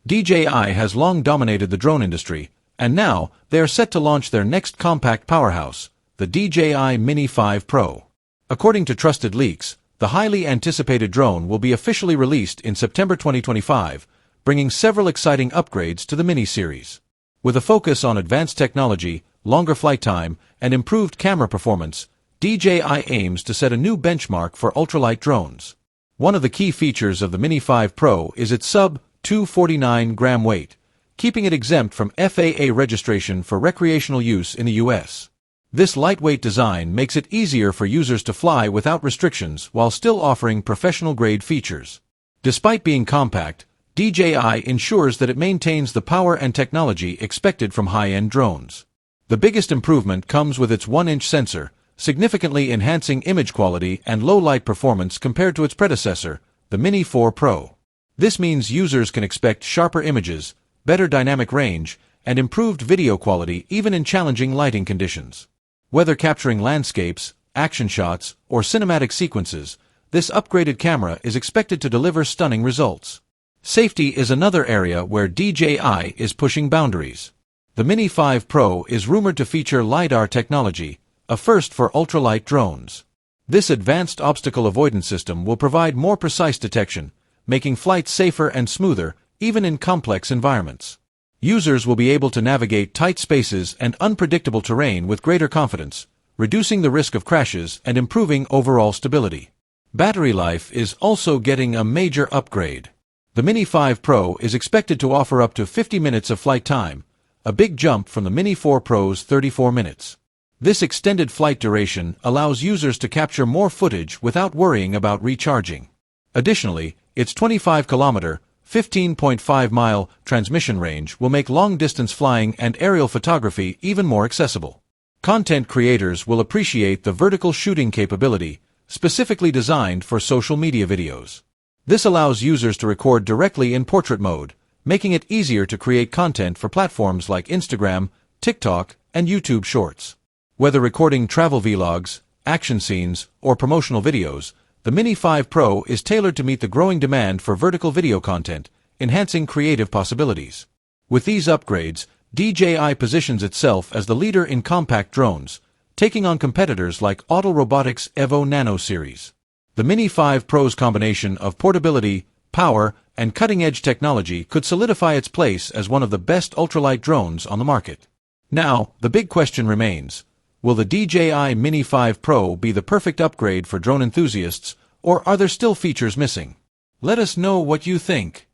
DJI has long dominated the drone industry, and now they are set to launch their next compact powerhouse, the DJI Mini 5 Pro. According to trusted leaks, the highly anticipated drone will be officially released in September 2025, bringing several exciting upgrades to the Mini series. With a focus on advanced technology, longer flight time, and improved camera performance, DJI aims to set a new benchmark for ultralight drones. One of the key features of the Mini 5 Pro is its sub-249-gram weight, keeping it exempt from FAA registration for recreational use in the US. This lightweight design makes it easier for users to fly without restrictions while still offering professional-grade features. Despite being compact, DJI ensures that it maintains the power and technology expected from high-end drones. The biggest improvement comes with its 1-inch sensor, significantly enhancing image quality and low-light performance compared to its predecessor, the Mini 4 Pro. This means users can expect sharper images, better dynamic range, and improved video quality even in challenging lighting conditions. Whether capturing landscapes, action shots, or cinematic sequences, this upgraded camera is expected to deliver stunning results. Safety is another area where DJI is pushing boundaries. The Mini 5 Pro is rumored to feature LiDAR technology, a first for ultralight drones. This advanced obstacle avoidance system will provide more precise detection, making flights safer and smoother, even in complex environments. Users will be able to navigate tight spaces and unpredictable terrain with greater confidence, reducing the risk of crashes and improving overall stability. Battery life is also getting a major upgrade. The Mini 5 Pro is expected to offer up to 50 minutes of flight time, a big jump from the Mini 4 Pro's 34 minutes. This extended flight duration allows users to capture more footage without worrying about recharging. Additionally, its 25-kilometer, 15.5-mile transmission range will make long-distance flying and aerial photography even more accessible. Content creators will appreciate the vertical shooting capability, specifically designed for social media videos. This allows users to record directly in portrait mode, making it easier to create content for platforms like Instagram, TikTok, and YouTube Shorts. Whether recording travel vlogs, action scenes, or promotional videos, the Mini 5 Pro is tailored to meet the growing demand for vertical video content, enhancing creative possibilities. With these upgrades, DJI positions itself as the leader in compact drones, taking on competitors like Auto Robotics' Evo Nano series. The Mini 5 Pro's combination of portability, power, and cutting-edge technology could solidify its place as one of the best ultralight drones on the market. Now, the big question remains: will the DJI Mini 5 Pro be the perfect upgrade for drone enthusiasts, or are there still features missing? Let us know what you think.